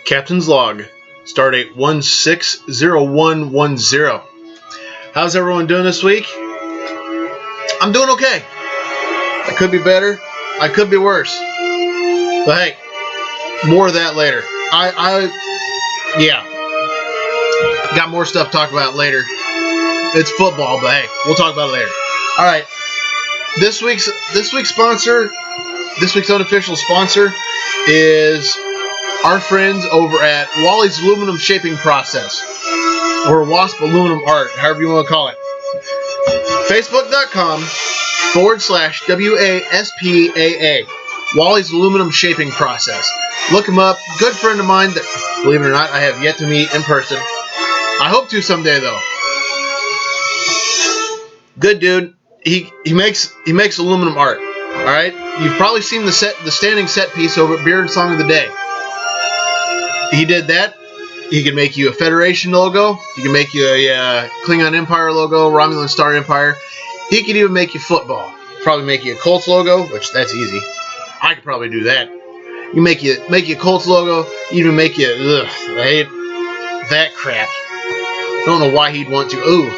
Captain's log. Stardate 160110. How's everyone doing this week? I'm doing okay. I could be better. I could be worse. But hey, more of that later. Yeah. Got more stuff to talk about later. It's football, but hey, we'll talk about it later. All right. This week's sponsor, this week's unofficial sponsor is our friends over at Wally's Aluminum Shaping Process, or Wasp Aluminum Art, however you want to call it. Facebook.com/WASPAA. Wally's Aluminum Shaping Process. Look him up. Good friend of mine that, believe it or not, I have yet to meet in person. I hope to someday, though. Good dude. He makes aluminum art. All right. You've probably seen the standing set piece over at Beer and Song of the Day. He did that. He can make you a Federation logo. He can make you a Klingon Empire logo, Romulan Star Empire. He can even make you football. Probably make you a Colts logo, which that's easy. I could probably do that. You make you a Colts logo. Even make you. I hate that crap. Don't know why he'd want to. Ooh,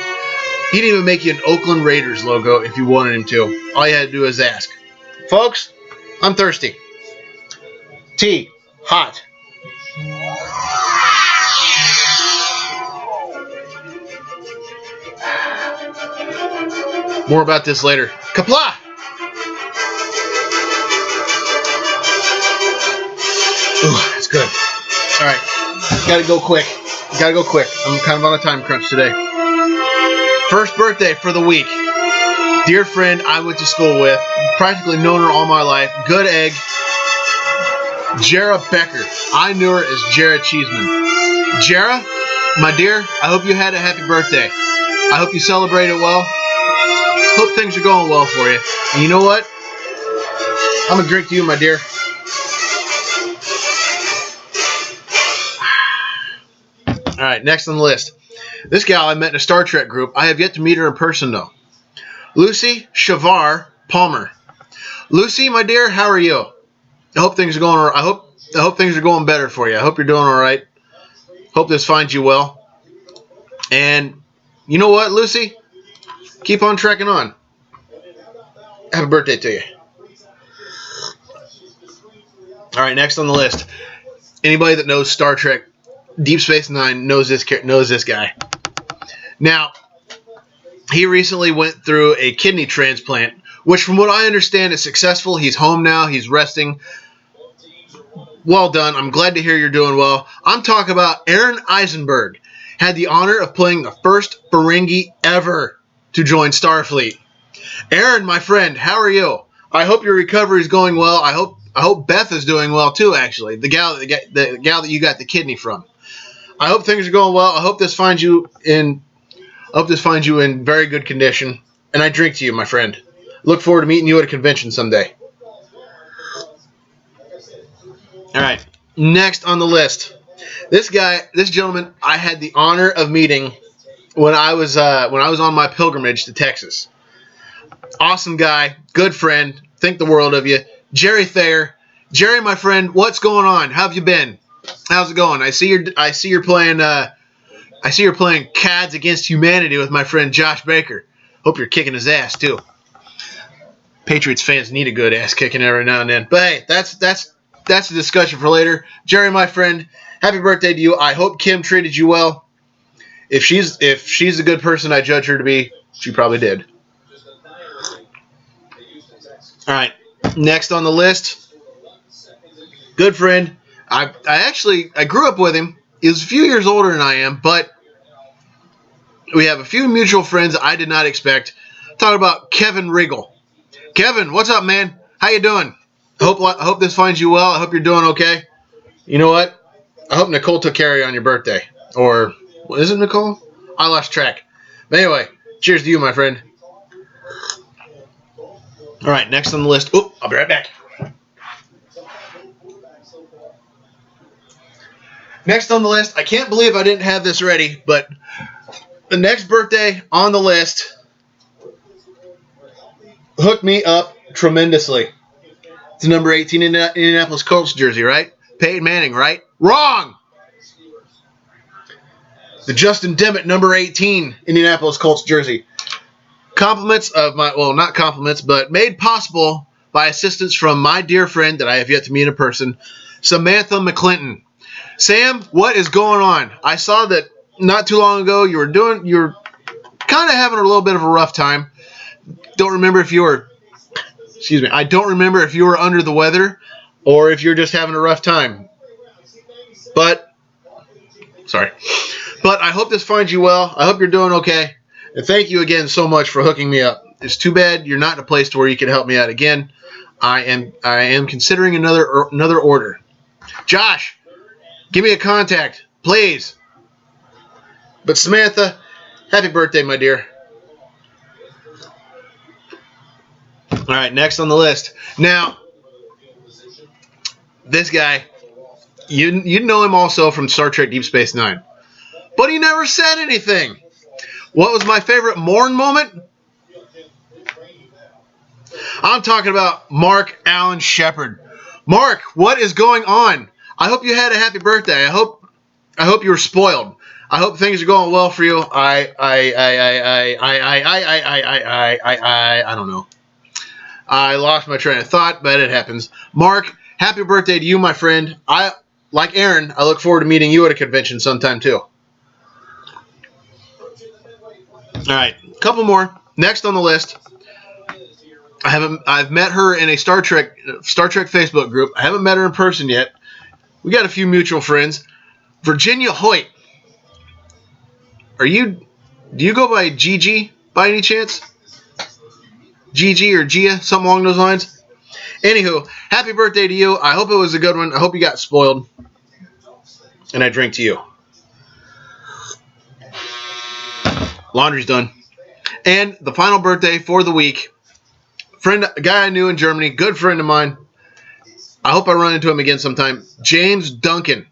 he'd even make you an Oakland Raiders logo if you wanted him to. All you had to do is ask. Folks, I'm thirsty. Tea, hot. More about this later. Kapla! Ooh, that's good. All right. Gotta go quick. I'm kind of on a time crunch today. First birthday for the week. Dear friend I went to school with. Practically known her all my life. Good egg. Jera Becker. I knew her as Jera Cheeseman. Jera, my dear, I hope you had a happy birthday. I hope you celebrated well. Hope things are going well for you. And you know what? I'm going to drink to you, my dear. All right, next on the list. This gal I met in a Star Trek group. I have yet to meet her in person, though. Lucy Shavar Palmer. Lucy, my dear, how are you? I hope things are going. I hope things are going better for you. I hope you're doing all right. Hope this finds you well. And you know what, Lucy? Keep on trekking on. Happy birthday to you. All right, next on the list. Anybody that knows Star Trek, Deep Space Nine knows this guy. Now, he recently went through a kidney transplant, which from what I understand is successful. He's home now. He's resting. Well done. I'm glad to hear you're doing well. I'm talking about Aron Eisenberg. Had the honor of playing the first Ferengi ever to join Starfleet. Aron, my friend, how are you? I hope your recovery is going well. I hope Beth is doing well too, actually. The gal that you got the kidney from. I hope things are going well. I hope this finds you in very good condition. And I drink to you, my friend. Look forward to meeting you at a convention someday. All right. Next on the list. This gentleman, I had the honor of meeting when I was on my pilgrimage to Texas. Awesome guy, good friend, think the world of you. Jerry Thayer. Jerry, my friend, what's going on? How have you been? How's it going? I see you're playing CADS Against Humanity with my friend Josh Baker. Hope you're kicking his ass too. Patriots fans need a good ass kicking every now and then. But hey, that's a discussion for later. Jerry, my friend, happy birthday to you. I hope Kim treated you well. If she's a good person I judge her to be, she probably did. All right, next on the list, good friend. I grew up with him. He was a few years older than I am, but we have a few mutual friends I did not expect. Talking about Kevin Riggle. Kevin, what's up, man? How you doing? I hope this finds you well. I hope you're doing okay. You know what? I hope Nicole took care of you on your birthday. Or, is it Nicole? I lost track. But anyway, cheers to you, my friend. All right, next on the list. Oop, I'll be right back. Next on the list, I can't believe I didn't have this ready, but the next birthday on the list hooked me up tremendously. It's number 18 Indianapolis Colts jersey, right? Peyton Manning, right? Wrong! The Justin Dimmitt number 18 Indianapolis Colts jersey. Compliments of my, well, not compliments, but made possible by assistance from my dear friend that I have yet to meet in person, Samantha McClinton. Sam, what is going on? I saw that not too long ago you were kind of having a little bit of a rough time. Don't remember if you were, I don't remember if you were under the weather or if you're just having a rough time. But I hope this finds you well. I hope you're doing okay. And thank you again so much for hooking me up. It's too bad you're not in a place to where you can help me out again. I am considering another order. Josh, give me a contact, please. But Samantha, happy birthday, my dear. All right, next on the list. Now, this guy, you know him also from Star Trek Deep Space Nine. But he never said anything. What was my favorite mourn moment? I'm talking about Mark Allen Shepard. Mark, what is going on? I hope you had a happy birthday. I hope you were spoiled. I hope things are going well for you. I don't know. I lost my train of thought, but it happens. Mark, happy birthday to you, my friend. Like Aaron, I look forward to meeting you at a convention sometime too. All right, a couple more. Next on the list, I've met her in a Star Trek Facebook group. I haven't met her in person yet. We got a few mutual friends. Virginia Hoyt. Do you go by Gigi by any chance? Gigi or Gia, something along those lines. Anywho, happy birthday to you. I hope it was a good one. I hope you got spoiled. And I drink to you. Laundry's done. And the final birthday for the week. A guy I knew in Germany, good friend of mine. I hope I run into him again sometime. James Duncan.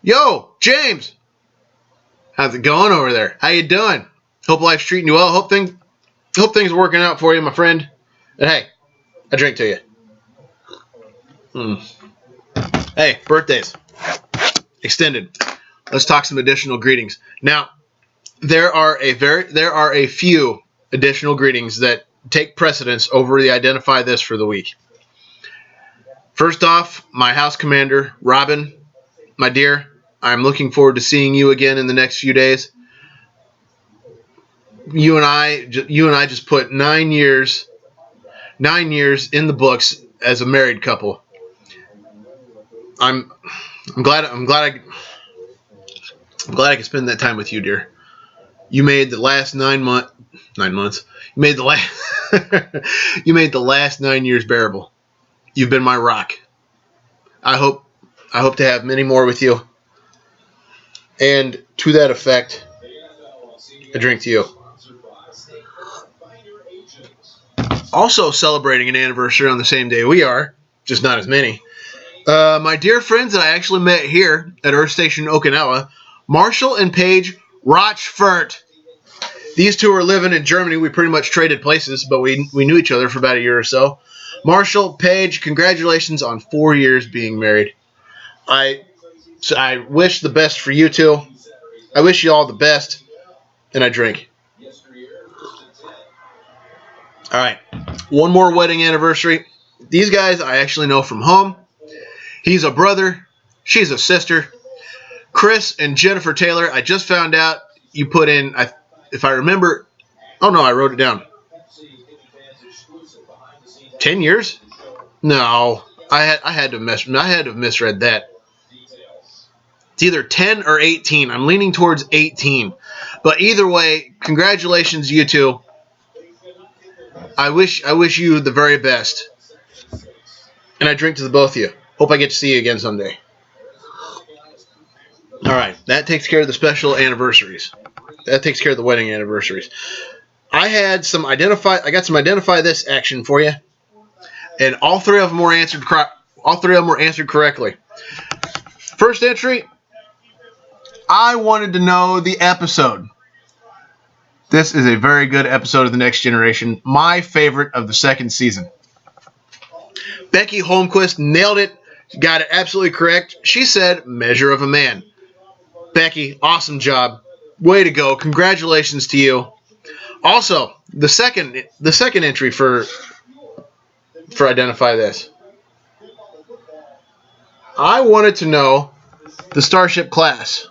Yo, James. How's it going over there? How you doing? Hope life's treating you well. Hope things are working out for you, my friend. And hey, I drink to you. Hey, birthdays. Extended. Let's talk some additional greetings. Now, there are a few additional greetings that take precedence over the identify this for the week. First off, my house commander, Robyn, my dear, I'm looking forward to seeing you again in the next few days. You and I just put 9 years in the books as a married couple. I'm glad I could spend that time with you, dear. You made the last 9 months. You made the last 9 years bearable. You've been my rock. I hope to have many more with you. And to that effect, I drink to you. Also celebrating an anniversary on the same day we are, just not as many. My dear friends that I actually met here at Earth Station Okinawa, Marshall and Paige Rochfort. These two are living in Germany. We pretty much traded places, but we knew each other for about a year or so. Marshall, Paige, congratulations on 4 years being married. I wish the best for you two. I wish you all the best, and I drink. All right, one more wedding anniversary. These guys I actually know from home. He's a brother. She's a sister. Chris and Jennifer Taylor, I just found out you put in, if I remember, oh no, I wrote it down. 10 years? No, I had to have misread that. It's either 10 or 18. I'm leaning towards 18. But either way, congratulations, you two. I wish you the very best. And I drink to the both of you. Hope I get to see you again someday. All right, that takes care of the special anniversaries. That takes care of the wedding anniversaries. I got some identify this action for you, and all three of them were answered. Correctly. First entry. I wanted to know the episode. This is a very good episode of The Next Generation. My favorite of the second season. Becky Holmquist nailed it. Got it absolutely correct. She said, measure of a man. Becky, awesome job. Way to go. Congratulations to you. Also, the second entry for Identify This. I wanted to know the Starship class.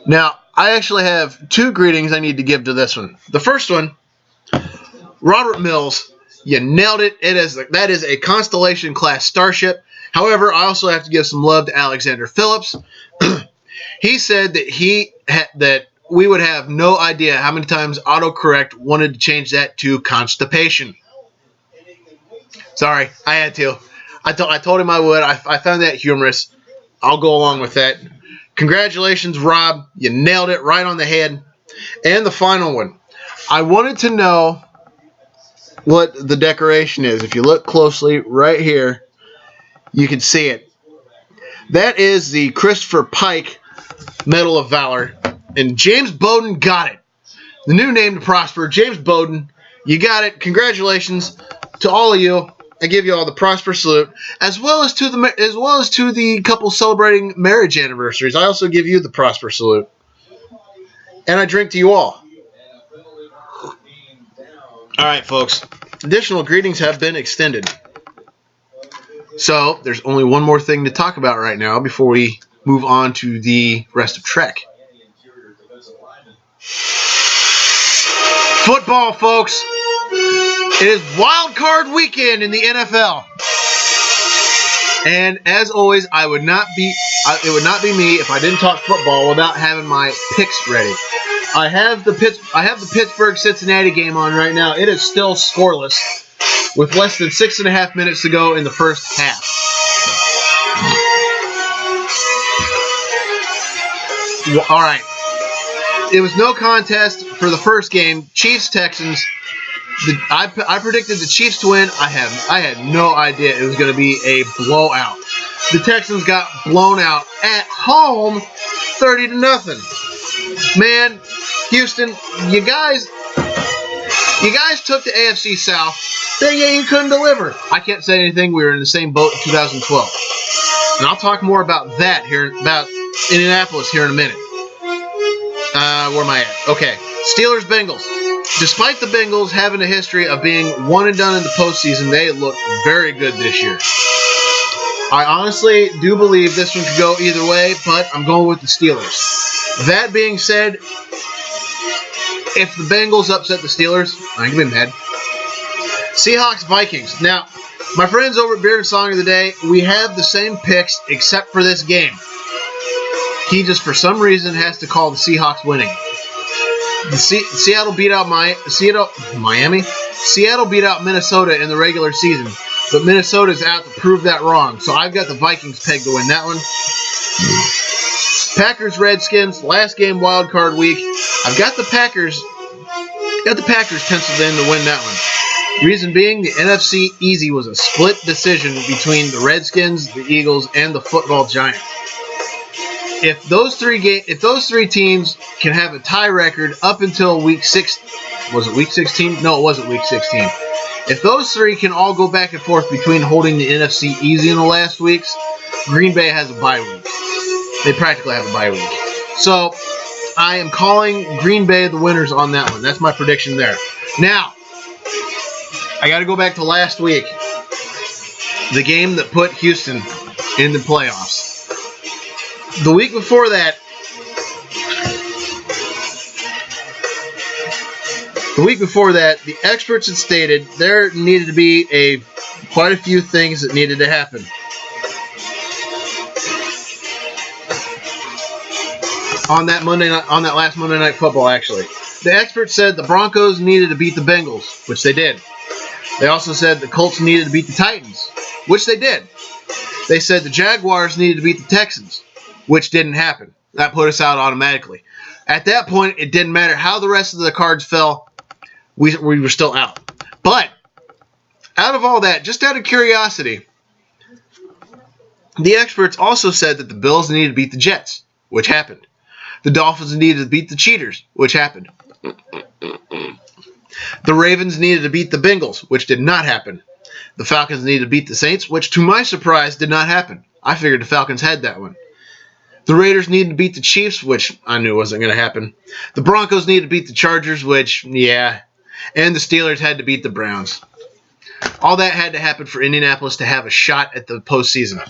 Now, I actually have 2 greetings I need to give to this one. The first one, Robert Mills, you nailed it. That is a Constellation class Starship. However, I also have to give some love to Alexander Phillips. He said that we would have no idea how many times autocorrect wanted to change that to constipation. Sorry, I had to. I told him I would. I found that humorous. I'll go along with that. Congratulations, Rob. You nailed it right on the head. And the final one. I wanted to know what the decoration is. If you look closely right here, you can see it. That is the Christopher Pike Medal of Valor. And James Bowden got it. The new name to prosper, James Bowden. You got it. Congratulations to all of you. I give you all the prosper salute, as well as to the couple celebrating marriage anniversaries. I also give you the prosper salute, and I drink to you all. All right, folks. Additional greetings have been extended. So there's only one more thing to talk about right now before we move on to the rest of Trek. Football, folks. It is wild card weekend in the NFL. And as always, it would not be me if I didn't talk football without having my picks ready. I have the Pittsburgh-Cincinnati game on right now. It is still scoreless with less than 6.5 minutes to go in the first half. All right. It was no contest for the first game. Chiefs-Texans. I predicted the Chiefs to win. I had no idea it was going to be a blowout. The Texans got blown out at home, 30-0. Man, Houston, you guys took the AFC South. You couldn't deliver. I can't say anything. We were in the same boat in 2012, and I'll talk more about that here, about Indianapolis here in a minute. Where am I at? Okay, Steelers-Bengals. Despite the Bengals having a history of being one and done in the postseason, they look very good this year. I honestly do believe this one could go either way, but I'm going with the Steelers. That being said, if the Bengals upset the Steelers, I ain't gonna be mad. Seahawks-Vikings. Now, my friends over at Beer and Song of the Day, we have the same picks except for this game. He just, for some reason, has to call the Seahawks winning. Seattle beat out Miami. Seattle beat out Minnesota in the regular season, but Minnesota's out to prove that wrong. So I've got the Vikings pegged to win that one. Packers-Redskins, last game wild card week. I've got the Packers penciled in to win that one. Reason being, the NFC Easy was a split decision between the Redskins, the Eagles, and the football Giants. If those three teams can have a tie record up until week 6, was it week 16? No, it wasn't week 16. If those three can all go back and forth between holding the NFC Easy in the last weeks, Green Bay has a bye week. They practically have a bye week. So I am calling Green Bay the winners on that one. That's my prediction there. Now, I got to go back to last week. The game that put Houston in the playoffs. The week before that, the experts had stated there needed to be quite a few things that needed to happen. On that last Monday Night Football, actually. The experts said the Broncos needed to beat the Bengals, which they did. They also said the Colts needed to beat the Titans, which they did. They said the Jaguars needed to beat the Texans, which didn't happen. That put us out automatically. At that point, it didn't matter how the rest of the cards fell. We were still out. But out of all that, just out of curiosity, the experts also said that the Bills needed to beat the Jets, which happened. The Dolphins needed to beat the Cheaters, which happened. The Ravens needed to beat the Bengals, which did not happen. The Falcons needed to beat the Saints, which to my surprise did not happen. I figured the Falcons had that one. The Raiders needed to beat the Chiefs, which I knew wasn't going to happen. The Broncos needed to beat the Chargers, which, yeah. And the Steelers had to beat the Browns. All that had to happen for Indianapolis to have a shot at the postseason.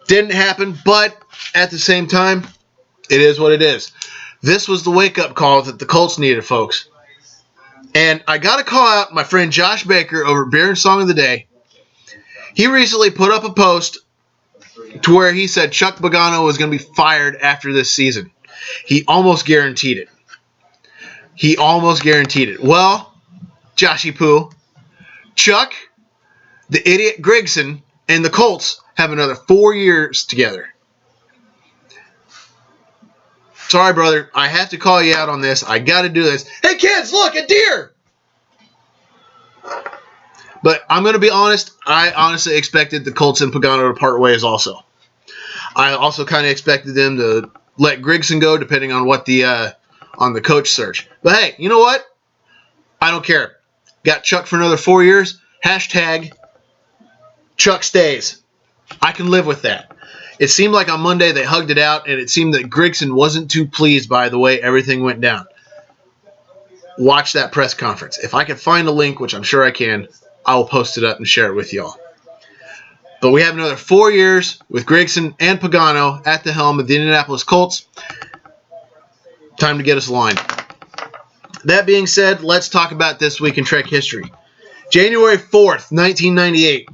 Didn't happen, but at the same time, it is what it is. This was the wake-up call that the Colts needed, folks. And I got to call out my friend Josh Baker over at Beer and Song of the Day. He recently put up a post to where he said Chuck Pagano was going to be fired after this season. He almost guaranteed it. Well, Joshy Poo, Chuck, the idiot Grigson, and the Colts have another 4 years together. Sorry, brother. I have to call you out on this. I got to do this. Hey, kids, look, a deer! But I'm going to be honest. I honestly expected the Colts and Pagano to part ways also. I also kind of expected them to let Grigson go, depending on what on the coach search. But hey, you know what? I don't care. Got Chuck for another 4 years. Hashtag Chuck stays. I can live with that. It seemed like on Monday they hugged it out, and it seemed that Grigson wasn't too pleased by the way everything went down. Watch that press conference. If I can find a link, which I'm sure I can, I will post it up and share it with y'all. But we have another 4 years with Grigson and Pagano at the helm of the Indianapolis Colts. Time to get us aligned. That being said, let's talk about this week in Trek history. January 4th, 1998.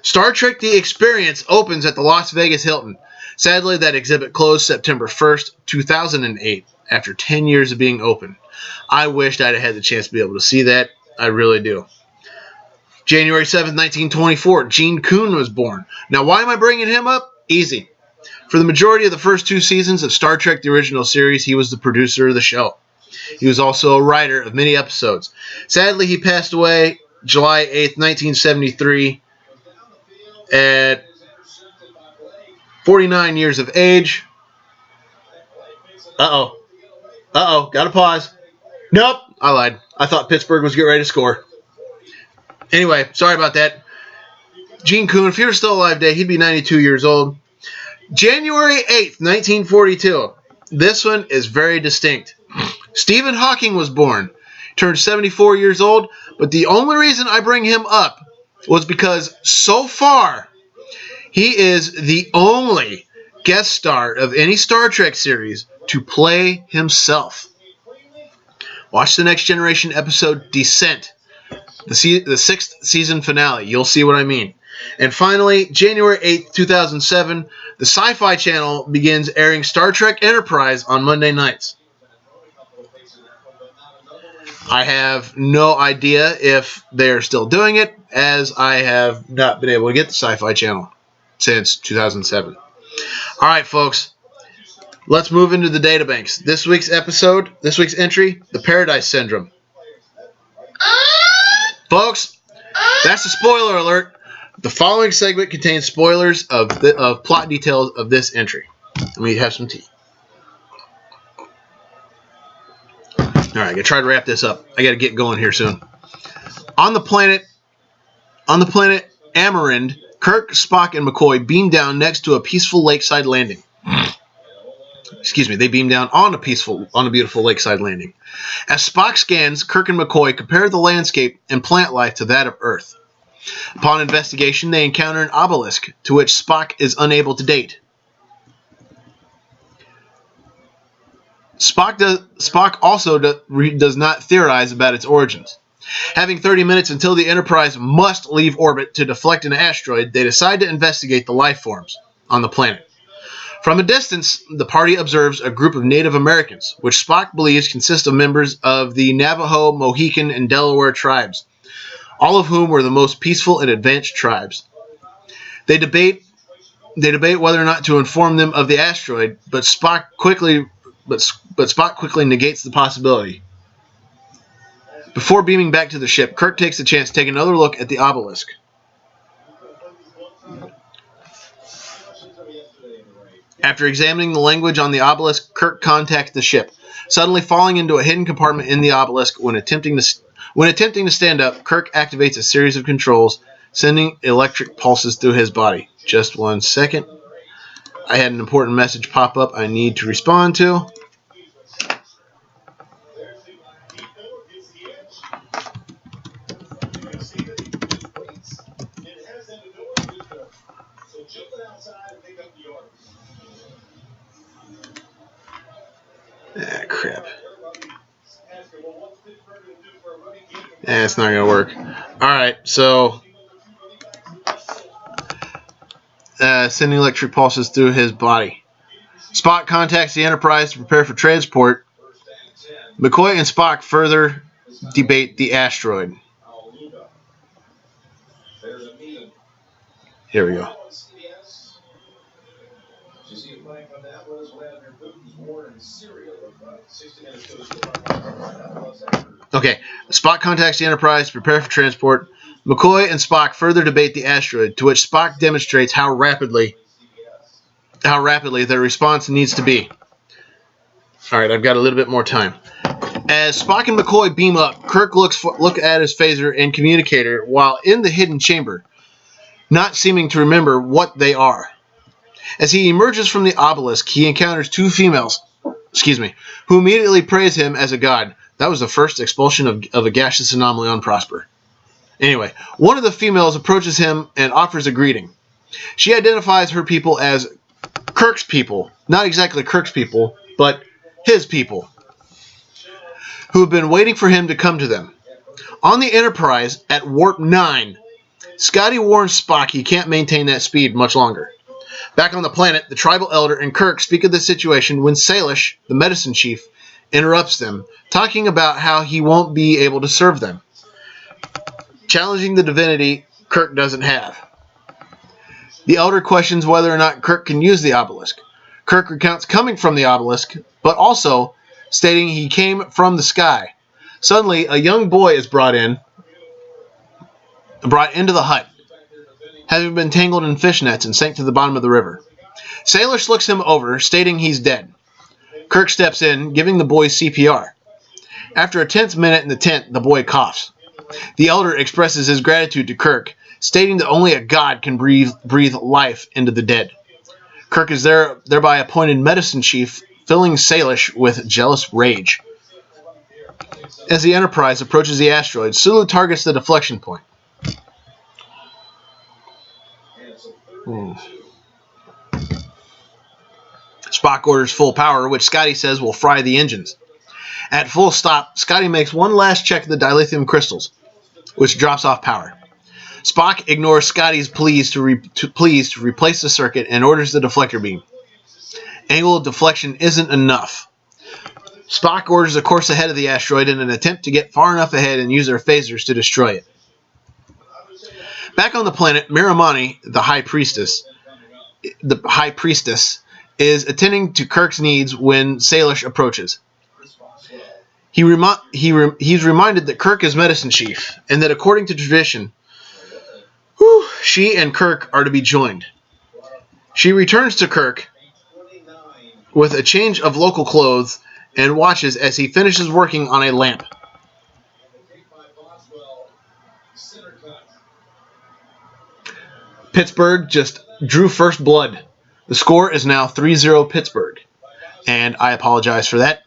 Star Trek The Experience opens at the Las Vegas Hilton. Sadly, that exhibit closed September 1st, 2008, after 10 years of being open. I wished I'd have had the chance to be able to see that. I really do. January 7th, 1924, Gene Kuhn was born. Now, why am I bringing him up? Easy. For the majority of the first 2 seasons of Star Trek The Original Series, he was the producer of the show. He was also a writer of many episodes. Sadly, he passed away July 8th, 1973, at 49 years of age. Uh-oh, gotta pause. Nope, I lied. I thought Pittsburgh was getting ready to score. Anyway, sorry about that. Gene Kuhn, if he were still alive today, he'd be 92 years old. January 8th, 1942. This one is very distinct. Stephen Hawking was born. Turned 74 years old, but the only reason I bring him up was because so far, he is the only guest star of any Star Trek series to play himself. Watch the Next Generation episode Descent, the 6th season finale. You'll see what I mean. And finally, January 8th, 2007, the Sci-Fi Channel begins airing Star Trek Enterprise on Monday nights. I have no idea if they're still doing it, as I have not been able to get the Sci-Fi Channel since 2007. All right, folks. Let's move into the databanks. This week's entry, the Paradise Syndrome. Folks, that's a spoiler alert. The following segment contains spoilers of plot details of this entry. Let me have some tea. All right, I gotta try to wrap this up. I gotta get going here soon. On the planet Amarind, Kirk, Spock, and McCoy beam down next to a peaceful lakeside landing. Excuse me, they beam down on a beautiful lakeside landing. As Spock scans, Kirk and McCoy compare the landscape and plant life to that of Earth. Upon investigation, they encounter an obelisk to which Spock is unable to date. Spock also does not theorize about its origins. Having 30 minutes until the Enterprise must leave orbit to deflect an asteroid, they decide to investigate the life forms on the planet. From a distance, the party observes a group of Native Americans, which Spock believes consist of members of the Navajo, Mohican, and Delaware tribes, all of whom were the most peaceful and advanced tribes. They debate whether or not to inform them of the asteroid, but Spock quickly negates the possibility. Before beaming back to the ship, Kirk takes the chance to take another look at the obelisk. After examining the language on the obelisk, Kirk contacts the ship, suddenly falling into a hidden compartment in the obelisk. When attempting to stand up, Kirk activates a series of controls sending electric pulses through his body. Just 1 second. I had an important message pop up I need to respond to. Ah, crap. It's not going to work. Alright, so sending electric pulses through his body. Spock contacts the Enterprise to prepare for transport. McCoy and Spock further debate the asteroid. Here we go. Okay, Spock contacts the Enterprise to prepare for transport. McCoy and Spock further debate the asteroid, to which Spock demonstrates how rapidly their response needs to be. Alright, I've got a little bit more time. As Spock and McCoy beam up, Kirk look at his phaser and communicator while in the hidden chamber, not seeming to remember what they are. As he emerges from the obelisk, he encounters two females, who immediately praise him as a god. That was the first expulsion of a gaseous anomaly on Prosper. Anyway, one of the females approaches him and offers a greeting. She identifies her people as Kirk's people. Not exactly Kirk's people, but his people, who have been waiting for him to come to them. On the Enterprise, at Warp 9, Scotty warns Spock he can't maintain that speed much longer. Back on the planet, the tribal elder and Kirk speak of the situation when Salish, the medicine chief, interrupts them, talking about how he won't be able to serve them, challenging the divinity Kirk doesn't have. The elder questions whether or not Kirk can use the obelisk. Kirk recounts coming from the obelisk, but also stating he came from the sky. Suddenly, a young boy is brought into the hut, having been tangled in fishnets and sank to the bottom of the river. Salish looks him over, stating he's dead. Kirk steps in, giving the boy CPR. After a tense minute in the tent, the boy coughs. The elder expresses his gratitude to Kirk, stating that only a god can breathe life into the dead. Kirk is thereby appointed medicine chief, filling Salish with jealous rage. As the Enterprise approaches the asteroid, Sulu targets the deflection point. Spock orders full power, which Scotty says will fry the engines. At full stop, Scotty makes one last check of the dilithium crystals, which drops off power. Spock ignores Scotty's pleas to replace the circuit and orders the deflector beam. Angle of deflection isn't enough. Spock orders a course ahead of the asteroid in an attempt to get far enough ahead and use their phasers to destroy it. Back on the planet, Miramani, the High Priestess, is attending to Kirk's needs when Salish approaches. He's reminded that Kirk is medicine chief, and that according to tradition, she and Kirk are to be joined. She returns to Kirk with a change of local clothes and watches as he finishes working on a lamp. Pittsburgh just drew first blood. The score is now 3-0 Pittsburgh. And I apologize for that.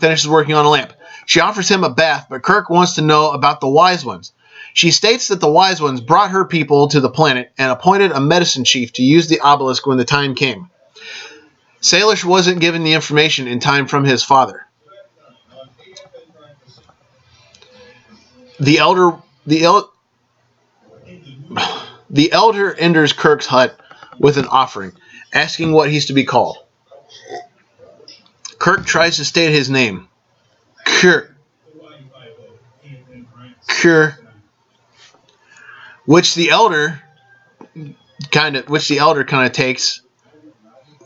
Finishes working on a lamp. She offers him a bath, but Kirk wants to know about the Wise Ones. She states that the Wise Ones brought her people to the planet and appointed a medicine chief to use the obelisk when the time came. Salish wasn't given the information in time from his father. The elder enters Kirk's hut with an offering, asking what he's to be called. Kirk tries to state his name. Kirk. Which the elder kind of takes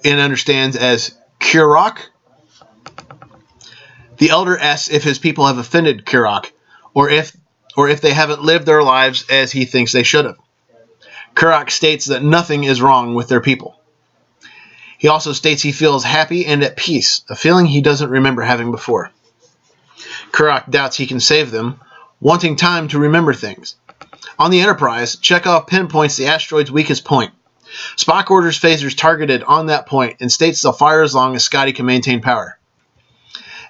and understands as Kurok. The elder asks if his people have offended Kurok, or if they haven't lived their lives as he thinks they should have. Kurok states that nothing is wrong with their people. He also states he feels happy and at peace, a feeling he doesn't remember having before. Kurok doubts he can save them, wanting time to remember things. On the Enterprise, Chekhov pinpoints the asteroid's weakest point. Spock orders phasers targeted on that point and states they'll fire as long as Scotty can maintain power.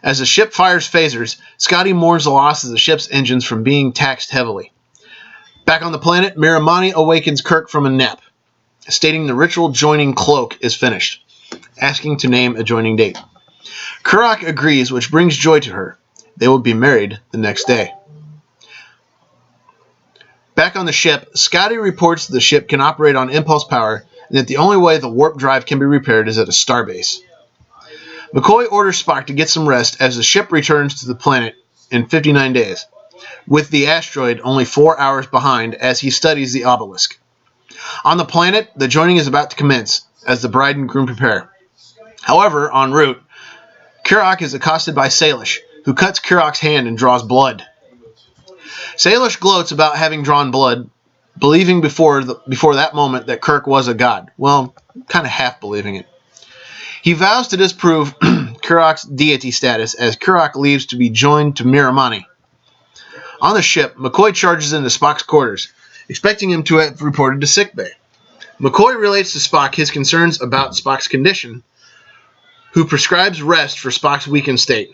As the ship fires phasers, Scotty mourns the loss of the ship's engines from being taxed heavily. Back on the planet, Miramani awakens Kirk from a nap, stating the ritual joining cloak is finished, asking to name a joining date. Kirk agrees, which brings joy to her. They will be married the next day. Back on the ship, Scotty reports the ship can operate on impulse power and that the only way the warp drive can be repaired is at a starbase. McCoy orders Spock to get some rest as the ship returns to the planet in 59 days, with the asteroid only 4 hours behind as he studies the obelisk. On the planet, the joining is about to commence as the bride and groom prepare. However, en route, Kirk is accosted by Salish, who cuts Kirk's hand and draws blood. Salish gloats about having drawn blood, believing before that moment that Kirk was a god. Well, kind of half believing it. He vows to disprove Kirk's deity status as Kirk leaves to be joined to Miramani. On the ship, McCoy charges into Spock's quarters, expecting him to have reported to sickbay. McCoy relates to Spock his concerns about Spock's condition, who prescribes rest for Spock's weakened state.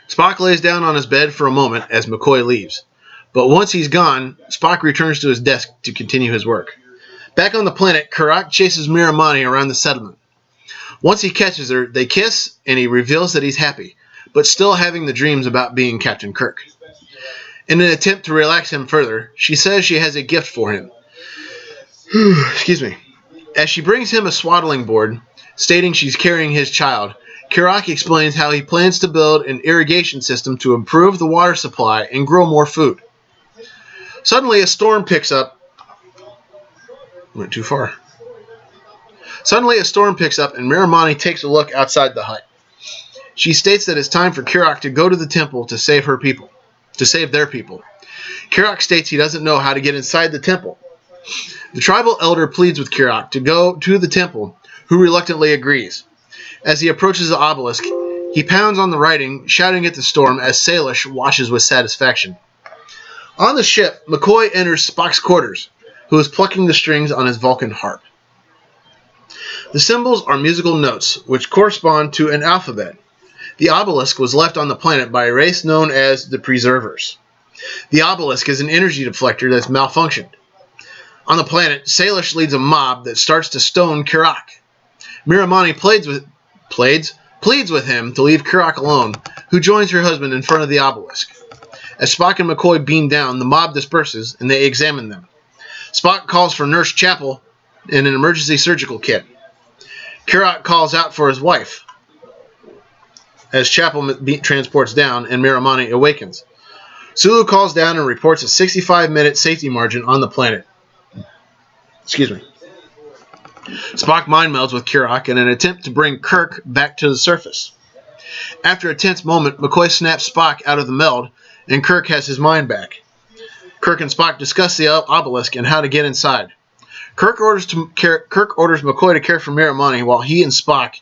Spock lays down on his bed for a moment as McCoy leaves, but once he's gone, Spock returns to his desk to continue his work. Back on the planet, Kirk chases Miramani around the settlement. Once he catches her, they kiss, and he reveals that he's happy, but still having the dreams about being Captain Kirk. In an attempt to relax him further, she says she has a gift for him. Excuse me. As she brings him a swaddling board, stating she's carrying his child, Kirk explains how he plans to build an irrigation system to improve the water supply and grow more food. Suddenly, a storm picks up. Went too far. Suddenly, a storm picks up, and Miramani takes a look outside the hut. She states that it's time for Kirk to go to the temple to save their people. Kirk states he doesn't know how to get inside the temple. The tribal elder pleads with Kirk to go to the temple, who reluctantly agrees. As he approaches the obelisk, he pounds on the writing, shouting at the storm as Salish watches with satisfaction. On the ship, McCoy enters Spock's quarters, who is plucking the strings on his Vulcan harp. The symbols are musical notes, which correspond to an alphabet. The obelisk was left on the planet by a race known as the Preservers. The obelisk is an energy deflector that's malfunctioned. On the planet, Salish leads a mob that starts to stone Kirk. Miramani pleads with him to leave Kirk alone, who joins her husband in front of the obelisk. As Spock and McCoy beam down, the mob disperses, and they examine them. Spock calls for Nurse Chapel in an emergency surgical kit. Kirk calls out for his wife as Chapel transports down and Miramani awakens. Sulu calls down and reports a 65-minute safety margin on the planet. Excuse me. Spock mind melds with Kirk in an attempt to bring Kirk back to the surface. After a tense moment, McCoy snaps Spock out of the meld, and Kirk has his mind back. Kirk and Spock discuss the obelisk and how to get inside. Kirk orders McCoy to care for Miramani while he and Spock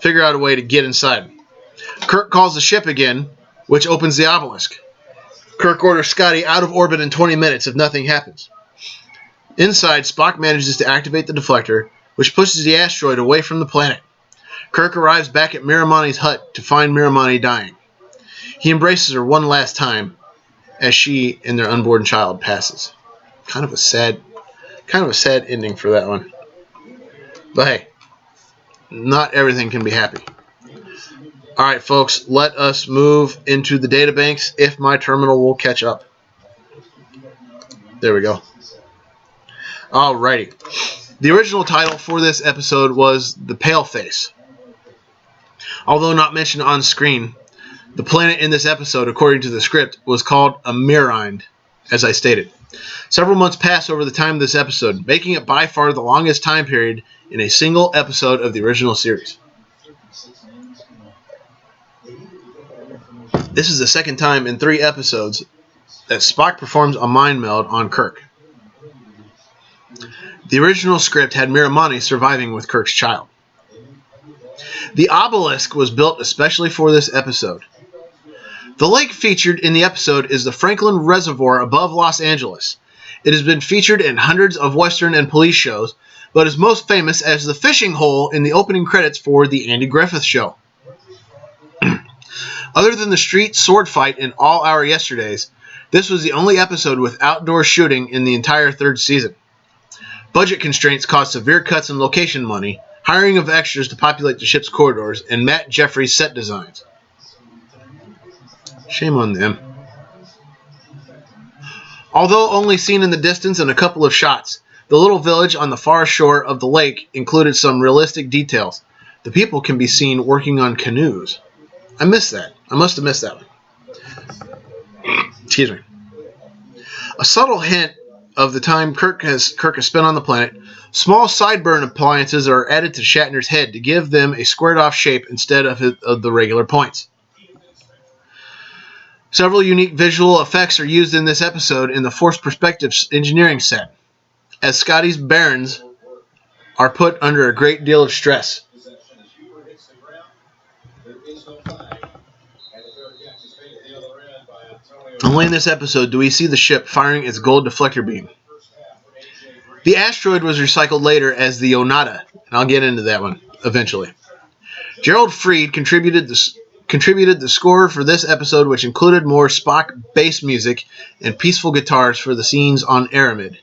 figure out a way to get inside. Kirk calls the ship again, which opens the obelisk. Kirk orders Scotty out of orbit in 20 minutes if nothing happens. Inside, Spock manages to activate the deflector, which pushes the asteroid away from the planet. Kirk arrives back at Miramani's hut to find Miramani dying. He embraces her one last time as she and their unborn child passes. Kind of a sad ending for that one. But hey, not everything can be happy. Alright folks, let us move into the databanks if my terminal will catch up. There we go. Alrighty. The original title for this episode was The Paleface. Although not mentioned on screen, the planet in this episode, according to the script, was called Amirinde, as I stated. Several months pass over the time of this episode, making it by far the longest time period in a single episode of the original series. This is the second time in 3 episodes that Spock performs a mind meld on Kirk. The original script had Miramani surviving with Kirk's child. The obelisk was built especially for this episode. The lake featured in the episode is the Franklin Reservoir above Los Angeles. It has been featured in hundreds of Western and police shows, but is most famous as the fishing hole in the opening credits for The Andy Griffith Show. Other than the street sword fight in All Our Yesterdays, this was the only episode with outdoor shooting in the entire third season. Budget constraints caused severe cuts in location money, hiring of extras to populate the ship's corridors, and Matt Jeffrey's set designs. Shame on them. Although only seen in the distance in a couple of shots, the little village on the far shore of the lake included some realistic details. The people can be seen working on canoes. I missed that. I must have missed that one. Excuse me. A subtle hint of the time Kirk has spent on the planet, small sideburn appliances are added to Shatner's head to give them a squared-off shape instead of the regular points. Several unique visual effects are used in this episode in the forced perspective engineering set, as Scotty's barons are put under a great deal of stress. Only in this episode do we see the ship firing its gold deflector beam. The asteroid was recycled later as the Onata, and I'll get into that one eventually. Gerald Fried contributed the score for this episode, which included more Spock bass music and peaceful guitars for the scenes on Amerind.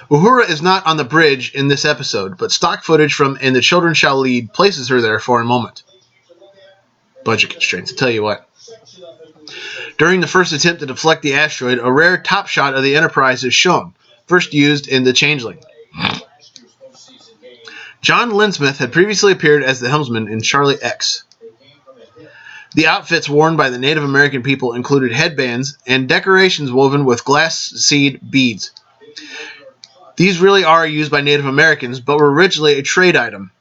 Uhura is not on the bridge in this episode, but stock footage from And the Children Shall Lead places her there for a moment. Budget constraints, I tell you what. During the first attempt to deflect the asteroid, a rare top shot of the Enterprise is shown, first used in The Changeling. John Linsmith had previously appeared as the helmsman in Charlie X. The outfits worn by the Native American people included headbands and decorations woven with glass seed beads. These really are used by Native Americans, but were originally a trade item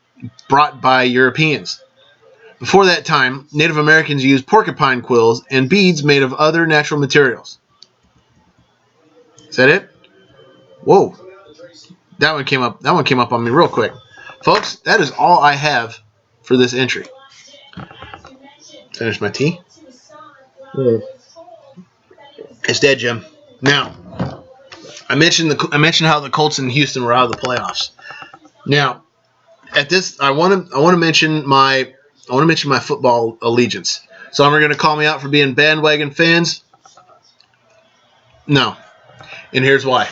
brought by Europeans. Before that time, Native Americans used porcupine quills and beads made of other natural materials. Is that it? Whoa. That one came up on me real quick. Folks, that is all I have for this entry. Finish my tea. It's dead, Jim. Now, I mentioned how the Colts in Houston were out of the playoffs. Now, at this, I want to mention my football allegiance. Some are going to call me out for being bandwagon fans. No, and here's why.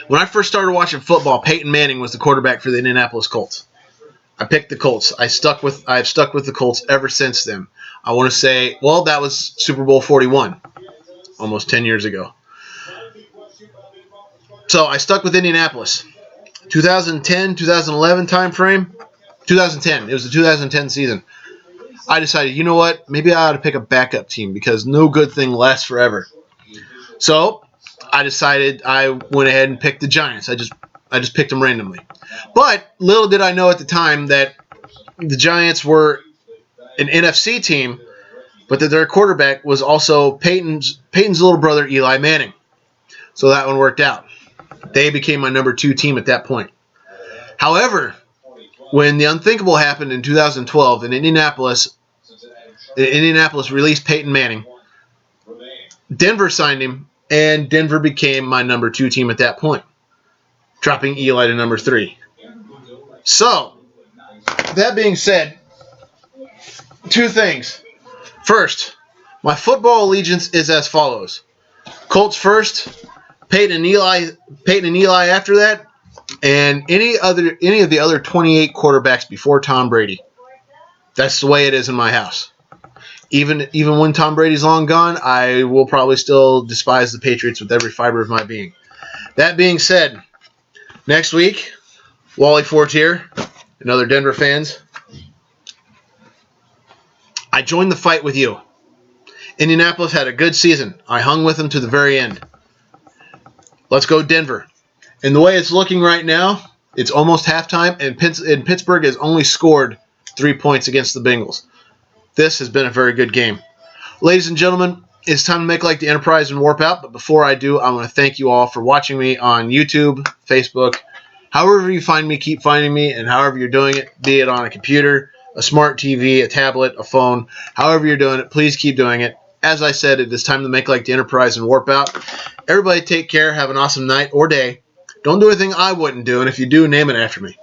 When I first started watching football, Peyton Manning was the quarterback for the Indianapolis Colts. I picked the Colts. I've stuck with the Colts ever since then. I want to say, well, that was Super Bowl 41, almost 10 years ago. So I stuck with Indianapolis. 2010, 2011 time frame. 2010. It was the 2010 season. I decided, you know what? Maybe I ought to pick a backup team because no good thing lasts forever. So I decided I went ahead and picked the Giants. I just picked them randomly. But little did I know at the time that the Giants were an NFC team, but that their quarterback was also Peyton's little brother, Eli Manning. So that one worked out. They became my number 2 team at that point. However, when the unthinkable happened in 2012 in Indianapolis released Peyton Manning, Denver signed him, and Denver became my number 2 team at that point, dropping Eli to number 3. So, that being said, 2 things. First, my football allegiance is as follows. Colts first, Peyton and Eli after that, and any of the other 28 quarterbacks before Tom Brady. That's the way it is in my house. Even when Tom Brady's long gone, I will probably still despise the Patriots with every fiber of my being. That being said, next week, Wally Fortier and other Denver fans, I joined the fight with you. Indianapolis had a good season. I hung with them to the very end. Let's go Denver. And the way it's looking right now, it's almost halftime, and Pittsburgh has only scored 3 points against the Bengals. This has been a very good game. Ladies and gentlemen, it's time to make like the Enterprise and warp out, but before I do, I want to thank you all for watching me on YouTube, Facebook. However you find me, keep finding me, and however you're doing it, be it on a computer, a smart TV, a tablet, a phone, however you're doing it, please keep doing it. As I said, it is time to make like the Enterprise and warp out. Everybody take care. Have an awesome night or day. Don't do anything I wouldn't do, and if you do, name it after me.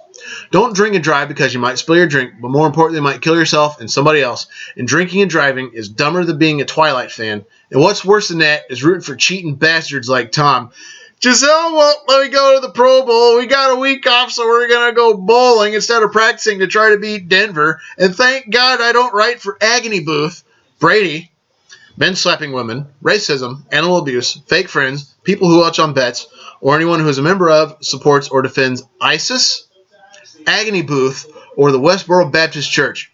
Don't drink and drive because you might spill your drink, but more importantly, you might kill yourself and somebody else. And drinking and driving is dumber than being a Twilight fan. And what's worse than that is rooting for cheating bastards like Tom. Giselle won't let me go to the Pro Bowl. We got a week off, so we're going to go bowling instead of practicing to try to beat Denver. And thank God I don't write for Agony Booth. Brady. Men slapping women, racism, animal abuse, fake friends, people who watch on bets, or anyone who is a member of, supports, or defends ISIS, Agony Booth, or the Westboro Baptist Church,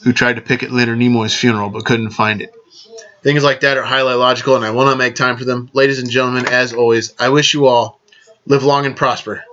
who tried to picket Leonard Nimoy's funeral but couldn't find it. Things like that are highly illogical, and I will not make time for them. Ladies and gentlemen, as always, I wish you all live long and prosper.